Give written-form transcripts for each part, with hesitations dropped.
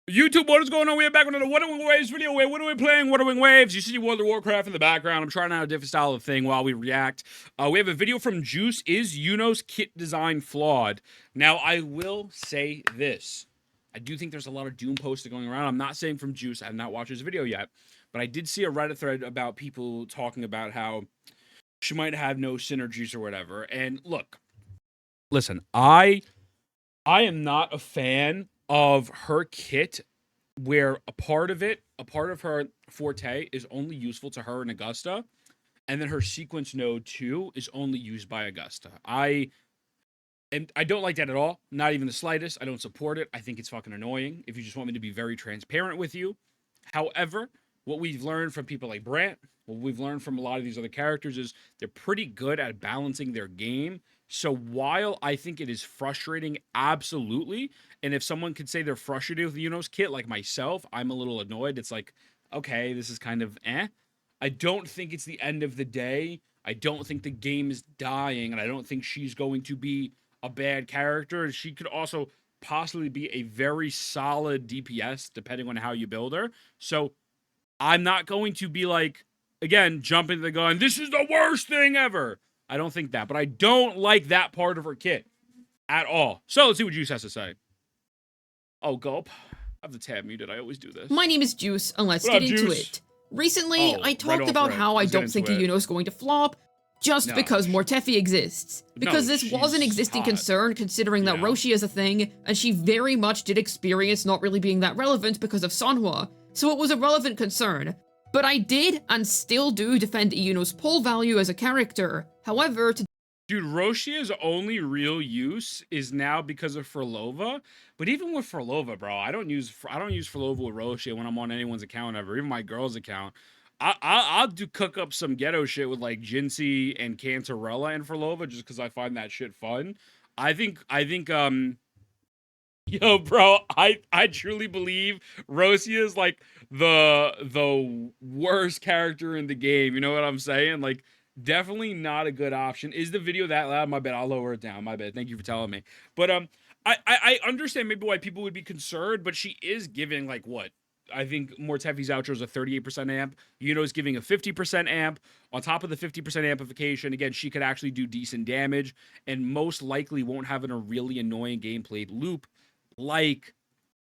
YouTube, what is going on? We are back with another Wuthering Waves video. What are we playing? Wuthering Waves. You see World of Warcraft in the background. I'm trying out a different style of thing while we react. We have a video from Juice. Is Yuno's kit design flawed? Now, I will say this. I do think there's a lot of Doom posts going around. I'm not saying from Juice. I have not watched his video yet. But I did see a Reddit thread about people talking about how she might have no synergies or whatever. And look, listen, I am not a fan of her kit where a part of her forte is only useful to her in Augusta, and then her sequence node too is only used by Augusta. I don't like that at all. Not even the slightest. I don't support it. I think it's fucking annoying if you just want me to be very transparent with you. However, what we've learned from people like Brant, what we've learned from a lot of these other characters is they're pretty good at balancing their game. So while I think it is frustrating, absolutely, and if someone could say they're frustrated with Yuno's kit, like myself, I'm a little annoyed. It's like, okay, this is kind of eh. I don't think it's the end of the day. I don't think the game is dying, and I don't think she's going to be a bad character. She could also possibly be a very solid DPS, depending on how you build her. So I'm not going to be like, again, jumping the gun, this is the worst thing ever. I don't think that, but I don't like that part of her kit at all. So let's see what Juice has to say. Oh, gulp. I have the tab muted. I always do this. My name is Juice, and let's get into it. Recently, I talked about how I don't think Iuno is going to flop, just because Mortefi exists. Because this was an existing concern, considering that Roshi is a thing, and she very much did experience not really being that relevant because of Sanhua, so it was a relevant concern. But I did, and still do, defend Iuno's pull value as a character. However, Dude, Roshia's only real use is now because of Frolova. But even with Frolova, bro, I don't use Frolova with Roshia when I'm on anyone's account ever, even my girl's account. I'll cook up some ghetto shit with like Jinsei and Cantarella and Frolova just because I find that shit fun. I think yo, bro, I truly believe Rosia is like the worst character in the game. You know what I'm saying? Like, definitely not a good option. Is the video that loud? My bad. I'll lower it down. My bad. Thank you for telling me. But I understand maybe why people would be concerned, but she is giving like what? I think Mortefi's outro is a 38% amp. Yuno's giving a 50% amp. On top of the 50% amplification, again, she could actually do decent damage and most likely won't have a really annoying gameplay loop like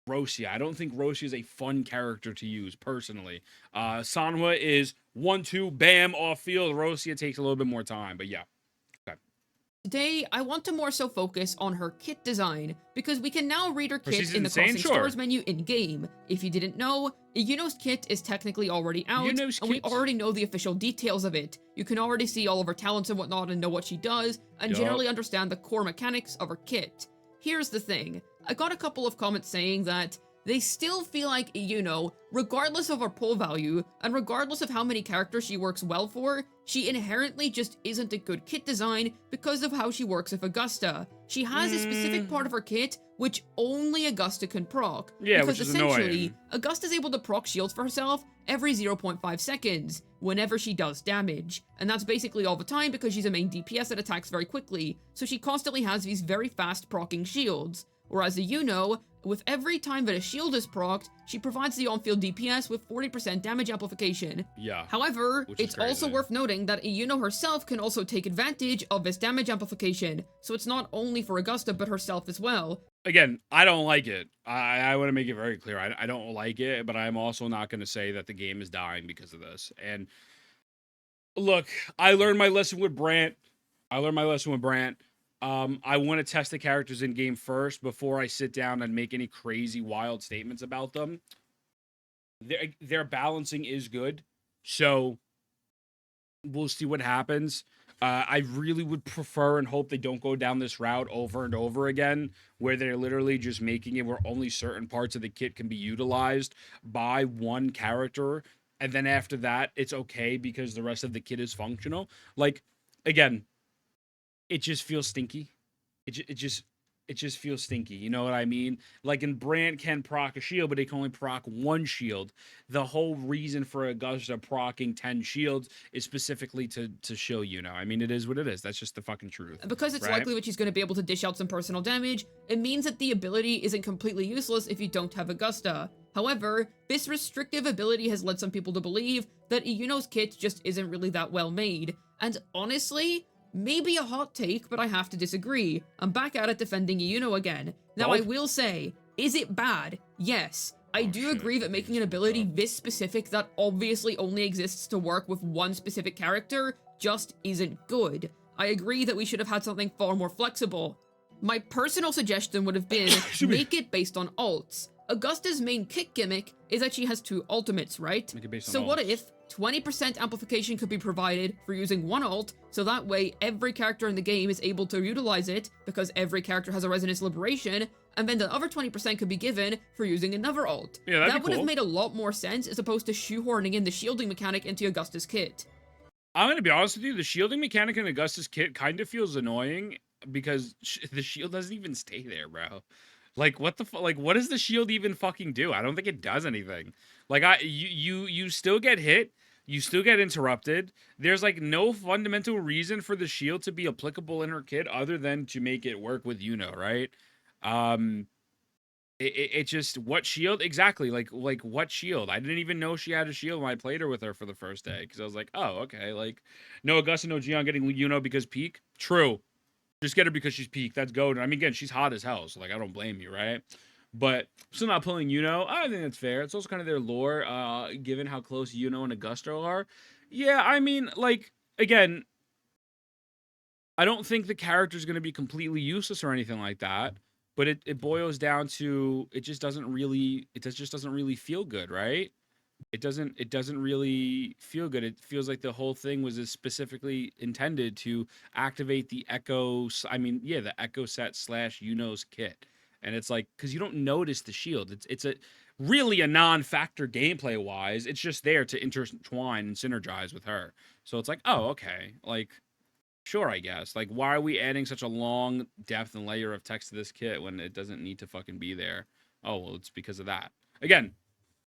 Rosia. I don't think Rosia is a fun character to use, personally. Sanhua is 1-2, bam, off field. Rosia takes a little bit more time, but yeah. Okay. Today, I want to more so focus on her kit design, because we can now read her kit in the Crossing Stars menu in-game. If you didn't know, Yuno's kit is technically already out, and we already know the official details of it. You can already see all of her talents and whatnot and know what she does, and generally understand the core mechanics of her kit. Here's the thing. I got a couple of comments saying that they still feel like Yuno, regardless of her pull value, and regardless of how many characters she works well for, she inherently just isn't a good kit design because of how she works with Augusta. She has a specific part of her kit which only Augusta can proc. Yeah, because which is essentially, annoying. Augusta's able to proc shields for herself every 0.5 seconds, whenever she does damage. And that's basically all the time because she's a main DPS that attacks very quickly, so she constantly has these very fast proccing shields. Whereas a Yuno, with every time that a shield is procced, she provides the on-field DPS with 40% damage amplification. Yeah. However, it's also worth noting that Yuno herself can also take advantage of this damage amplification, so it's not only for Augusta but herself as well. Again, I don't like it. I want to make it very clear. I don't like it, but I'm also not going to say that the game is dying because of this. And look, I learned my lesson with Brant. I want to test the characters in game first before I sit down and make any crazy wild statements about them. Their balancing is good, so we'll see what happens. I really would prefer and hope they don't go down this route over and over again, where they're literally just making it where only certain parts of the kit can be utilized by one character, and then after that, it's okay because the rest of the kit is functional. Like, again, it just feels stinky. It just it just feels stinky. You know what I mean? Like, in Brand can proc a shield, but it can only proc 1 shield. The whole reason for Augusta procking 10 shields is specifically to show Yuno. I mean, it is what it is. That's just the fucking truth. Because it's likely that she's going to be able to dish out some personal damage, it means that the ability isn't completely useless if you don't have Augusta. However, this restrictive ability has led some people to believe that Iuno's kit just isn't really that well made. And honestly, maybe a hot take, but I have to disagree. I'm back at it defending Yuno again. Now, I will say, is it bad? Yes. I do agree that making an ability this specific that obviously only exists to work with one specific character just isn't good. I agree that we should have had something far more flexible. My personal suggestion would have been make it based on ults. Augusta's main kit gimmick is that she has 2 ultimates, right? So what if 20% amplification could be provided for using 1 ult, so that way every character in the game is able to utilize it because every character has a resonance liberation, and then the other 20% could be given for using another ult. Yeah, that would have made a lot more sense as opposed to shoehorning in the shielding mechanic into Augusta's kit. I'm gonna be honest with you, the shielding mechanic in Augusta's kit kind of feels annoying because the shield doesn't even stay there, bro. Like, what the like, what does the shield even fucking do? I don't think it does anything. Like, you still get hit, you still get interrupted. There's, like, no fundamental reason for the shield to be applicable in her kit other than to make it work with Yuno, right? It just, what shield? Exactly, like, what shield? I didn't even know she had a shield when I played her with her for the first day, because I was like, oh, okay, like, no Augusta, no Gian getting Yuno because peak? True. Just get her because she's peak. That's gold. I mean, again, she's hot as hell, so, like, I don't blame you, right? But still not pulling Yuno. I think that's fair. It's also kind of their lore, given how close Yuno and Augusta are. Yeah, I mean, like, again, I don't think the character's going to be completely useless or anything like that. But it boils down to it just doesn't really feel good, right? It doesn't really feel good. It feels like the whole thing was specifically intended to activate the Echo. I mean, yeah, the Echo set / Yuno's kit, and it's like, because you don't notice the shield. It's a really a non-factor gameplay wise. It's just there to intertwine and synergize with her. So it's like, oh, okay, like, sure, I guess. Like, why are we adding such a long depth and layer of text to this kit when it doesn't need to fucking be there? Oh, well, it's because of that. Again,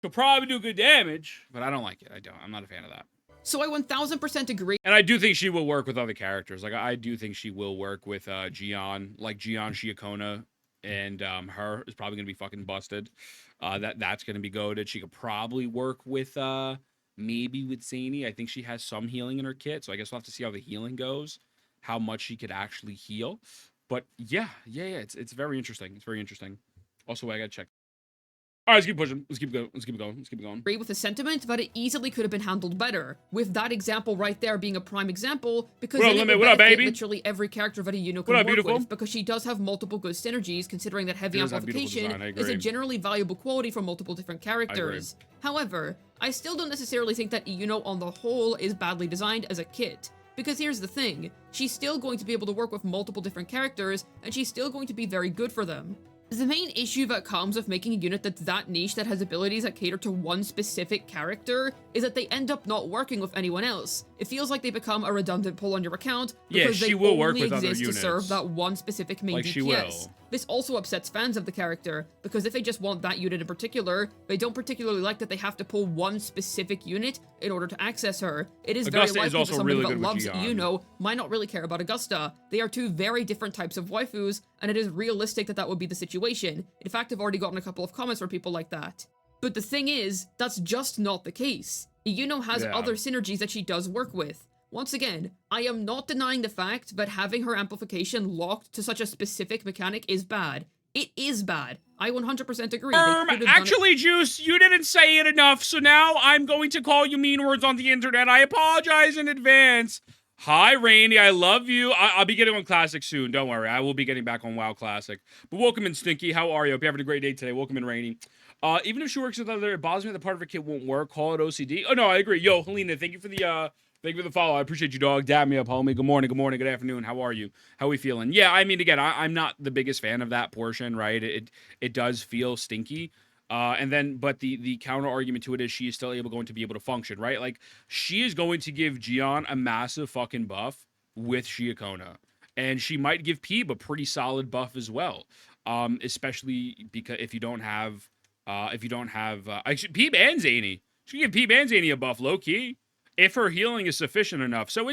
she'll probably do good damage, but I don't like it. I'm not a fan of that. So I 1000% agree. And I do think she will work with other characters. Like, I do think she will work with Gian, like Gian Shiakona, and her is probably going to be fucking busted. That's going to be goated. She could probably work with maybe with Zany. I think she has some healing in her kit, so I guess we'll have to see how the healing goes, how much she could actually heal. But yeah, it's very interesting. It's very interesting. Also, I gotta check. All right, let's keep pushing. Let's keep going. Agree with the sentiment, but it easily could have been handled better. With that example right there being a prime example, because then it would benefit literally every character that a Yuno can work with, because she does have multiple good synergies, considering that heavy amplification is a generally valuable quality for multiple different characters. However, I still don't necessarily think that Yuno on the whole is badly designed as a kit. Because here's the thing, she's still going to be able to work with multiple different characters, and she's still going to be very good for them. The main issue that comes with making a unit that's that niche that has abilities that cater to one specific character is that they end up not working with anyone else. It feels like they become a redundant pull on your account because they only exist to serve that one specific main DPS. This also upsets fans of the character, because if they just want that unit in particular, they don't particularly like that they have to pull one specific unit in order to access her. It is very likely that somebody that loves Yuno might not really care about Augusta. They are 2 very different types of waifus, and it is realistic that that would be the situation. In fact, I've already gotten a couple of comments from people like that. But the thing is, that's just not the case. Yuno has other synergies that she does work with. Once again, I am not denying the fact that having her amplification locked to such a specific mechanic is bad. It is bad. I 100% agree. Actually, Juice, you didn't say it enough, so now I'm going to call you mean words on the internet. I apologize in advance. Hi, Rainy. I love you. I'll be getting on Classic soon. Don't worry. I will be getting back on WoW Classic. But welcome in, Stinky. How are you? Hope you're having a great day today. Welcome in, Rainy. Even if she works with other, it bothers me that the part of her kit won't work. Call it OCD. Oh, no, I agree. Yo, Helena, thank you for the follow. I appreciate you, dog. Dab me up, homie. Good morning, good afternoon. How are you? How are we feeling? Yeah, I mean, again, I'm not the biggest fan of that portion, right? It does feel stinky. But the counter argument to it is she is still going to be able to function, right? Like, she is going to give Gian a massive fucking buff with Shiakona. and she might give Peeb a pretty solid buff as well. Especially because if you don't have actually Peeb and Zany, she can give Peeb and Zany a buff low key if her healing is sufficient enough. So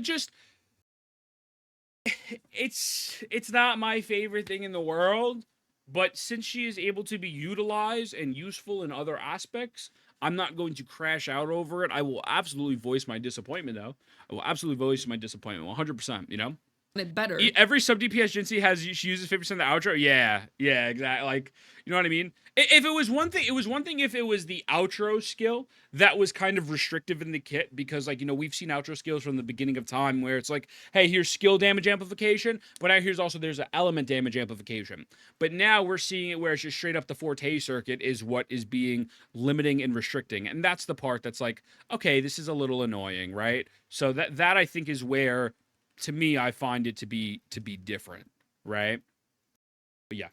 it's not my favorite thing in the world, but since she is able to be utilized and useful in other aspects, I'm not going to crash out over it. I will absolutely voice my disappointment, though. I will absolutely voice my disappointment, 100%, you know? It better. Every sub DPS Jinxie she uses 50% of the outro. Yeah, exactly. Like, you know what I mean? If it was one thing, if it was the outro skill that was kind of restrictive in the kit, because, like, you know, we've seen outro skills from the beginning of time where it's like, hey, here's skill damage amplification, but now there's an element damage amplification. But now we're seeing it where it's just straight up the Forte circuit is what is being limiting and restricting. And that's the part that's like, okay, this is a little annoying, right? So that I think is where, to me, I find it to be different, right? But yeah.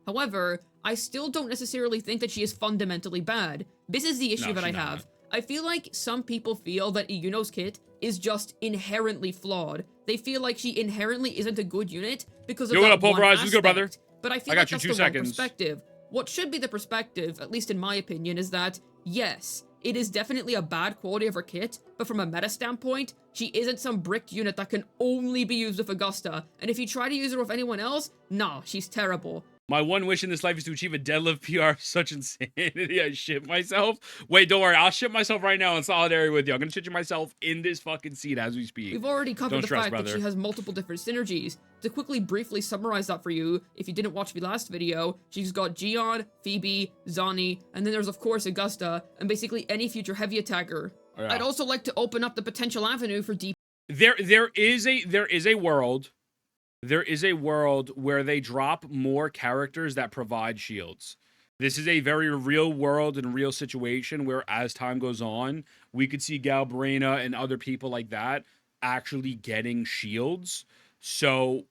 However, I still don't necessarily think that she is fundamentally bad. This is the issue that I have. I feel like some people feel that Iuno's kit is just inherently flawed. They feel like she inherently isn't a good unit because of that one aspect. Good, brother. But I feel like that's the wrong perspective. What should be the perspective, at least in my opinion, is that, yes, it is definitely a bad quality of her kit, but from a meta standpoint, she isn't some bricked unit that can only be used with Augusta, and if you try to use her with anyone else, nah, she's terrible. My one wish in this life is to achieve a deadlift PR. Such insanity. I shit myself. Wait, don't worry. I'll shit myself right now in solidarity with you. I'm going to shit myself in this fucking seat as we speak. We've already covered the fact that she has multiple different synergies. To quickly, briefly summarize that for you, if you didn't watch the last video, she's got Gion, Phoebe, Zani, and then there's, of course, Augusta, and basically any future heavy attacker. Yeah. I'd also like to open up the potential avenue for deep. There is a world where they drop more characters that provide shields. This is a very real world and real situation where, as time goes on, we could see Galbrina and other people like that actually getting shields. So,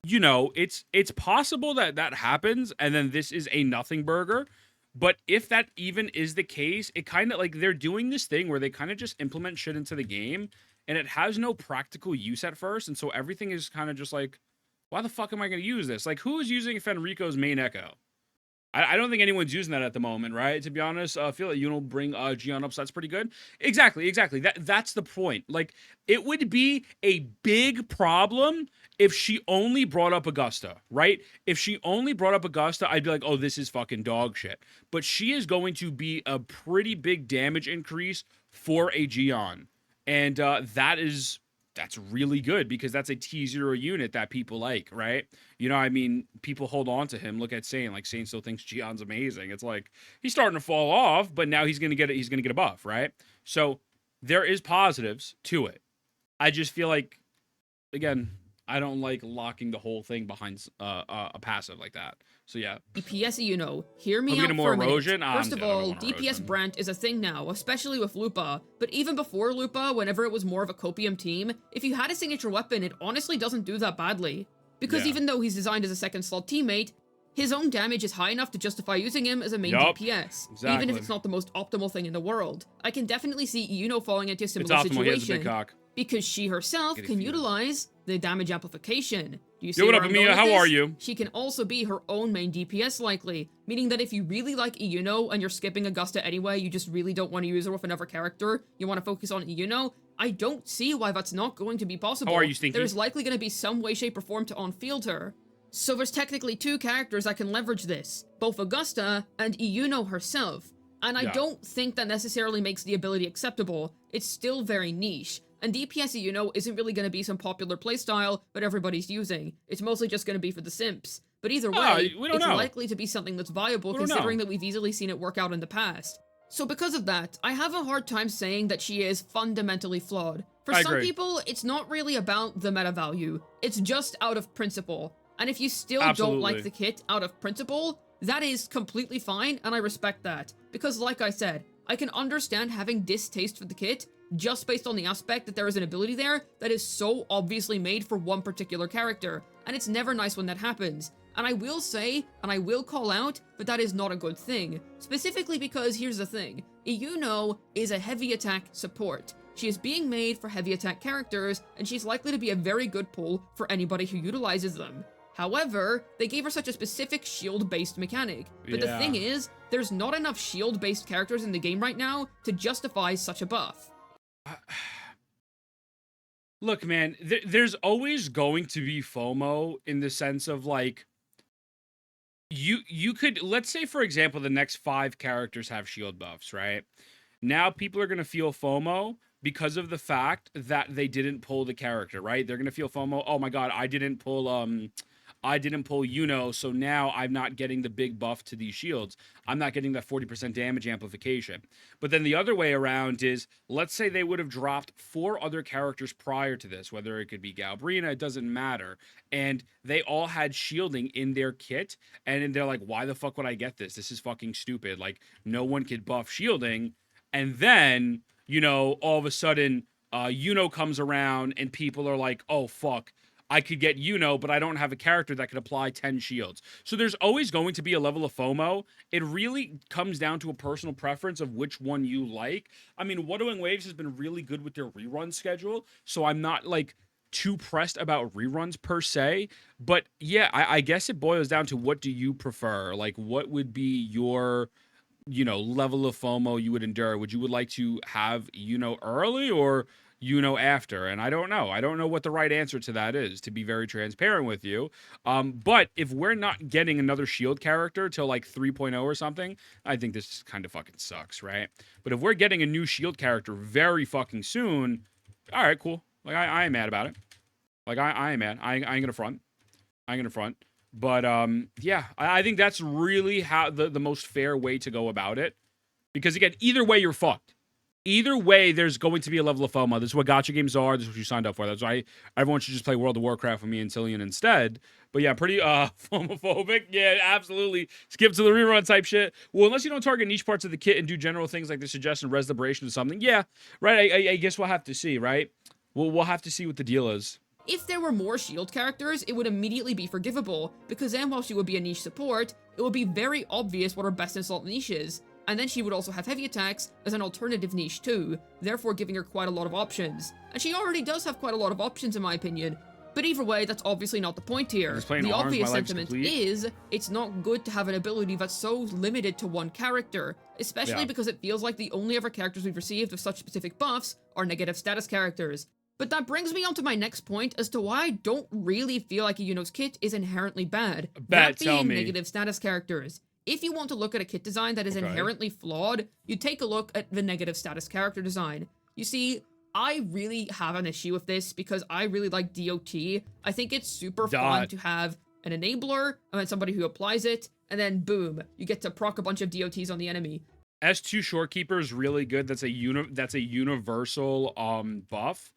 you know, it's possible that happens, and then this is a nothing burger. But if that even is the case, it kind of, like, they're doing this thing where they kind of just implement shit into the game, and it has no practical use at first, and so everything is kind of just like, why the fuck am I going to use this? Like, who is using Fenrico's main echo? I don't think anyone's using that at the moment, right? To be honest, I feel like Yuno bring Gion up, so that's pretty good. Exactly. That's the point. Like, it would be a big problem if she only brought up Augusta, right? If she only brought up Augusta, I'd be like, oh, this is fucking dog shit. But she is going to be a pretty big damage increase for a Gion. And that's really good because that's a T0 unit that people like, right? You know, I mean, people hold on to him. Look at Sane. Like, Sane still thinks Gion's amazing. It's like, he's starting to fall off, but now he's going to get a buff, right? So there is positives to it. I just feel like, again, I don't like locking the whole thing behind a passive like that. So yeah. DPS Yuno, hear me out for a minute. First of all, DPS Brent is a thing now, especially with Lupa. But even before Lupa, whenever it was more of a copium team, if you had a signature weapon, it honestly doesn't do that badly. Because even though he's designed as a second slot teammate, his own damage is high enough to justify using him as a main DPS, even if it's not the most optimal thing in the world. I can definitely see Yuno falling into a similar situation, because she herself can utilize the damage amplification. Do you see what up, Amia? How are you? She can also be her own main DPS likely, meaning that if you really like Iuno and you're skipping Augusta anyway, you just really don't want to use her with another character, you want to focus on Iuno, I don't see why that's not going to be possible. How are you, Stinky? There's likely going to be some way, shape, or form to on-field her. So there's technically two characters that can leverage this, both Augusta and Iuno herself. And I don't think that necessarily makes the ability acceptable. It's still very niche. And DPS Yuno isn't really going to be some popular playstyle that everybody's using. It's mostly just going to be for the simps. But either way, it's likely to be something that's viable considering that we've easily seen it work out in the past. So because of that, I have a hard time saying that she is fundamentally flawed. For some people, it's not really about the meta value. It's just out of principle. And if you still don't like the kit out of principle, that is completely fine, and I respect that. Because like I said, I can understand having distaste for the kit, just based on the aspect that there is an ability there that is so obviously made for one particular character, and it's never nice when that happens. And I will say, and I will call out, that is not a good thing. Specifically because here's the thing, Iuno is a heavy attack support. she is being made for heavy attack characters, and she's likely to be a very good pull for anybody who utilizes them. However, they gave her such a specific shield-based mechanic, but the thing is, there's not enough shield-based characters in the game right now to justify such a buff. Look, man, there's always going to be FOMO in the sense of, like, you could, let's say, for example, the next 5 characters have shield buffs, right? Now people are going to feel FOMO because of the fact that they didn't pull the character, right? They're going to feel FOMO. Oh my God, I didn't pull Yuno, so now I'm not getting the big buff to these shields. I'm not getting that 40% damage amplification. But then the other way around is, let's say they would have dropped 4 other characters prior to this, whether it could be Galbrina, it doesn't matter. And they all had shielding in their kit, and they're like, why the fuck would I get this? This is fucking stupid. Like, no one could buff shielding. And then, you know, all of a sudden, Yuno comes around, and people are like, oh, fuck. I could get Yuno, but I don't have a character that could apply 10 shields. So there's always going to be a level of FOMO. It really comes down to a personal preference of which one you like. I mean, Wudowing Waves has been really good with their rerun schedule, so I'm not, like, too pressed about reruns per se. But, yeah, I guess it boils down to what do you prefer? Like, what would be your, you know, level of FOMO you would endure? Would you like to have Yuno early or Yuno after? And I don't know. I don't know what the right answer to that is, to be very transparent with you. But if we're not getting another shield character till like 3.0 or something, I think this kind of fucking sucks, right? But if we're getting a new shield character very fucking soon, all right, cool. Like, I ain't mad about it. Like, I ain't mad. I ain't gonna front. I ain't gonna front. But, yeah, I think that's really how the most fair way to go about it. Because, again, either way, you're fucked. Either way, there's going to be a level of FOMO. This is what gacha games are. This is what you signed up for. That's why everyone should just play World of Warcraft with me and Cillian instead. But yeah, pretty FOMophobic. Yeah, absolutely. Skip to the rerun type shit. Well, unless you don't target niche parts of the kit and do general things like the suggestion, res liberation or something. Yeah, right. I guess we'll have to see, right? We'll have to see what the deal is. If there were more shield characters, it would immediately be forgivable, because then while she would be a niche support, it would be very obvious what her best in slot niche is. And then she would also have heavy attacks as an alternative niche too, therefore giving her quite a lot of options. And she already does have quite a lot of options in my opinion. But either way, that's obviously not the point here. The obvious sentiment is, it's not good to have an ability that's so limited to one character, especially because it feels like the only other characters we've received with such specific buffs are negative status characters. But that brings me on to my next point as to why I don't really feel like Yuno's kit is inherently bad. That being negative status characters. If you want to look at a kit design that is inherently flawed, you take a look at the negative status character design. You see, I really have an issue with this because I really like DOT. I think it's super fun to have an enabler, and then somebody who applies it, and then boom, you get to proc a bunch of DOTs on the enemy. S2 Shorekeeper is really good. That's a universal buff.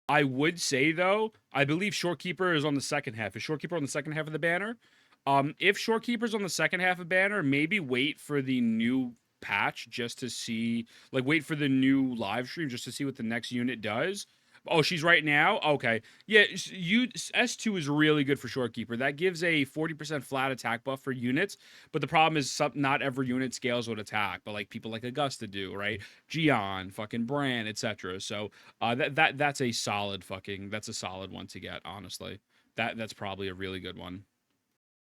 I would say though, I believe Shorekeeper is on the second half. Is Shorekeeper on the second half of the banner? If Shorekeeper's on the second half of banner, maybe wait for the new patch just to see, like, wait for the new live stream just to see what the next unit does. Oh, she's right now? Okay. Yeah, S2 is really good for Shorekeeper. That gives a 40% flat attack buff for units, but the problem is not every unit scales with attack, but like people like Augusta do, right? Gion, fucking Bran, etc. So that's a solid one to get, honestly. That's probably a really good one.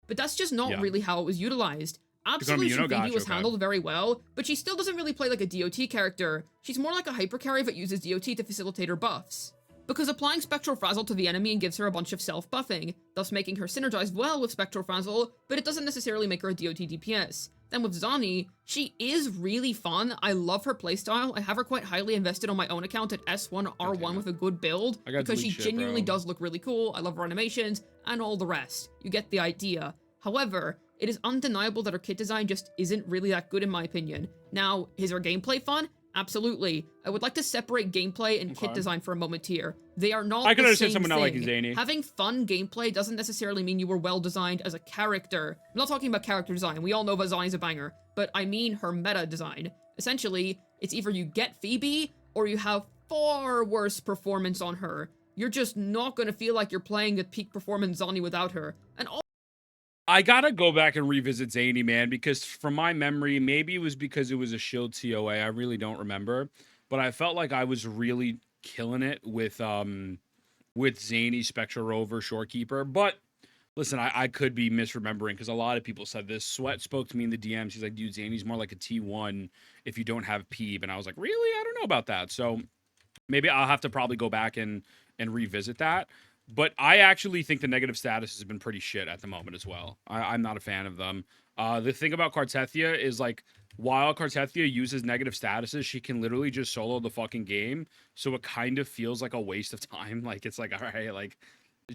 But that's just not really how it was utilized. Absolution Phoebe was handled very well, but she still doesn't really play like a DOT character. She's more like a hyper carry that uses DOT to facilitate her buffs. Because applying Spectral Frazzle to the enemy gives her a bunch of self-buffing, thus making her synergize well with Spectral Frazzle, but it doesn't necessarily make her a DOT DPS. Then with Zani, she is really fun. I love her playstyle. I have her quite highly invested on my own account at S1 R1 with a good build, because she genuinely does look really cool. I love her animations, and all the rest. You get the idea. However, it is undeniable that her kit design just isn't really that good in my opinion. Now, is her gameplay fun? Absolutely. I would like to separate gameplay and kit design for a moment here. They are not the same thing. I can understand someone not liking Zany. Having fun gameplay doesn't necessarily mean you were well designed as a character. I'm not talking about character design. We all know that Zany's a banger, but I mean her meta design. Essentially, it's either you get Phoebe or you have far worse performance on her. You're just not going to feel like you're playing at peak performance Zany without her. And I gotta go back and revisit Zany, man, because from my memory, maybe it was because it was a shield COA. I really don't remember. But I felt like I was really killing it with Zany, Spectral Rover, Shorekeeper. But listen, I could be misremembering because a lot of people said this. Sweat spoke to me in the DMs. He's like, dude, Zany's more like a T1 if you don't have Peeb. And I was like, really? I don't know about that. So maybe I'll have to probably go back and revisit that. But I actually think the negative status has been pretty shit at the moment as well. I'm not a fan of them. The thing about Kartethia is, like, while Kartethia uses negative statuses, she can literally just solo the fucking game. So it kind of feels like a waste of time. Like, it's like, all right, like,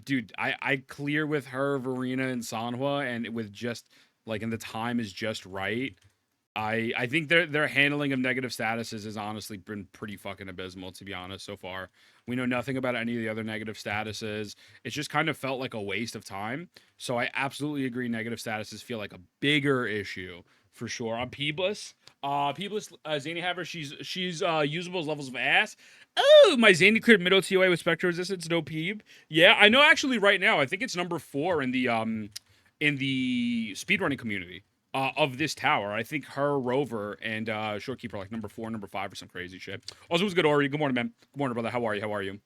dude, I clear with her, Verena, and Sanhua, and with just, like, and the time is just right. I think their handling of negative statuses has honestly been pretty fucking abysmal, to be honest, so far. We know nothing about any of the other negative statuses. It's just kind of felt like a waste of time. So I absolutely agree negative statuses feel like a bigger issue, for sure. On Peebless, Zany Haver, she's usable as levels of ass. Oh, my Zany cleared middle TOA with Spectre Resistance, no Peeb. Yeah, I know actually right now, I think it's number 4 in the speedrunning community. Of this tower. I think her, Rover, and Shorekeeper are like number 4, number 5 or some crazy shit. Also, it was good, Ori. Good morning, man. Good morning, brother. How are you?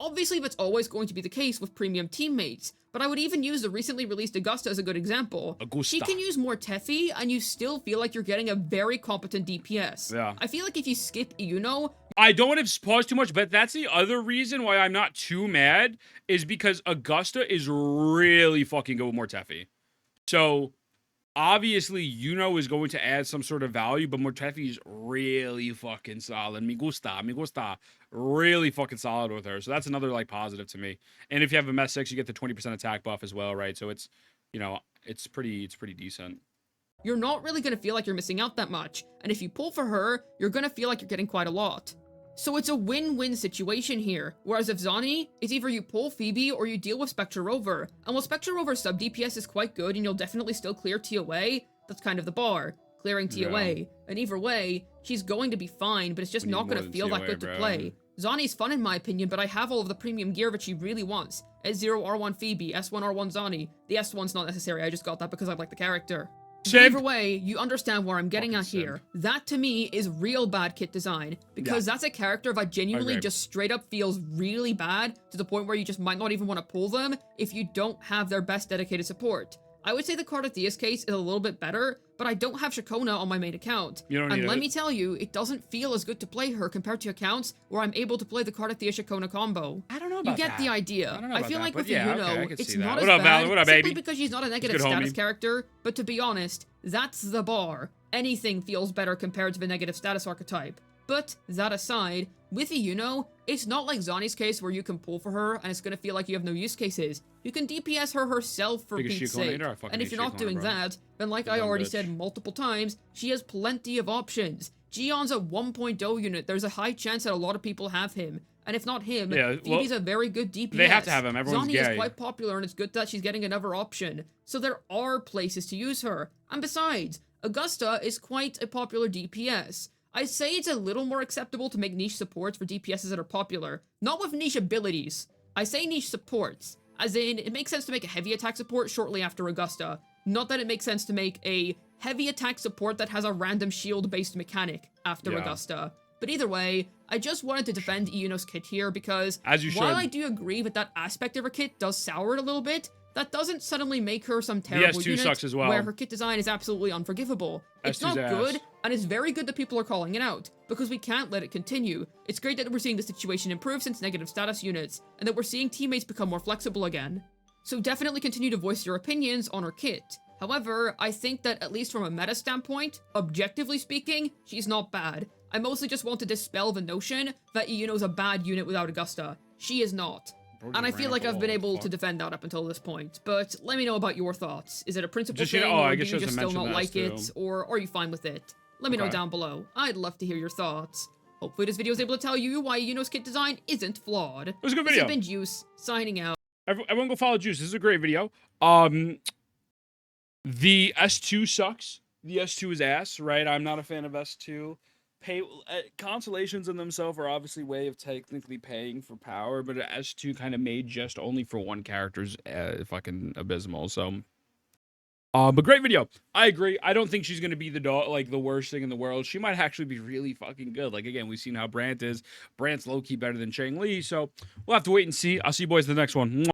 Obviously, that's always going to be the case with premium teammates, but I would even use the recently released Augusta as a good example. She can use more Teffy, and you still feel like you're getting a very competent DPS. Yeah. I feel like if you skip Iuno... I don't want to pause too much, but that's the other reason why I'm not too mad, is because Augusta is really fucking good with more Teffy. So... obviously, Yuno is going to add some sort of value, but Mortefi is really fucking solid. Me gusta. Really fucking solid with her. So that's another, like, positive to me. And if you have a Mess 6, you get the 20% attack buff as well, right? So it's, you know, it's pretty decent. You're not really going to feel like you're missing out that much. And if you pull for her, you're going to feel like you're getting quite a lot. So it's a win-win situation here, whereas if Zani, it's either you pull Phoebe or you deal with Spectre Rover. And while Spectre Rover's sub DPS is quite good and you'll definitely still clear TOA, that's kind of the bar, clearing TOA. Yeah. And either way, she's going to be fine, but it's just not going to feel that good to play. Zani's fun in my opinion, but I have all of the premium gear that she really wants. S0 R1 Phoebe, S1 R1 Zani. The S1's not necessary, I just got that because I like the character. Either way, you understand where I'm getting at here. That, to me, is real bad kit design, because that's a character that genuinely just straight up feels really bad, to the point where you just might not even want to pull them if you don't have their best dedicated support. I would say the Cardathia's case is a little bit better, but I don't have Shakona on my main account. And let me tell you, it doesn't feel as good to play her compared to accounts where I'm able to play the Cardathia-Shakona combo. I don't know about that. You get the idea. I feel like with Yuno, it's not as bad simply simply because she's not a negative status character, but to be honest, that's the bar. Anything feels better compared to the negative status archetype. But, that aside, with Yuno, it's not like Zani's case where you can pull for her and it's gonna feel like you have no use cases. You can DPS her herself for Pete's sake. And if you're not doing that, then like I already said multiple times, she has plenty of options. Gion's a 1.0 unit, there's a high chance that a lot of people have him. And if not him, Phoebe's a very good DPS. They have to have him, everyone's Zani is quite popular and it's good that she's getting another option. So there are places to use her. And besides, Augusta is quite a popular DPS. I say it's a little more acceptable to make niche supports for DPSs that are popular, not with niche abilities. I say niche supports, as in, it makes sense to make a heavy attack support shortly after Augusta, not that it makes sense to make a heavy attack support that has a random shield-based mechanic after Augusta. But either way, I just wanted to defend Iuno's kit here because, while I do agree that that aspect of her kit does sour it a little bit, that doesn't suddenly make her some terrible unit sucks as well. Where her kit design is absolutely unforgivable. It's not good, and it's very good that people are calling it out, because we can't let it continue. It's great that we're seeing the situation improve since negative status units, and that we're seeing teammates become more flexible again. So definitely continue to voice your opinions on her kit. However, I think that at least from a meta standpoint, objectively speaking, she's not bad. I mostly just want to dispel the notion that Iuno's a bad unit without Augusta. She is not. And I feel like I've been able to defend that up until this point, but let me know about your thoughts. Is it a principle thing, or do you just still not like it, or are you fine with it? Let me know down below. I'd love to hear your thoughts. Hopefully this video is able to tell you why Yuno's kit design isn't flawed. It was a good video. This has been Juice, signing out. Everyone go follow Juice. This is a great video. The S2 sucks. The S2 is ass, right? I'm not a fan of S2. Constellations in themselves are obviously a way of technically paying for power, but S2 kind of made just only for one character is fucking abysmal. So But great video. I agree. I don't think she's going to be the worst thing in the world. She might actually be really fucking good. Like, again, we've seen how Brant is. Brant's low-key better than Chang Li, so we'll have to wait and see. I'll see you boys in the next one.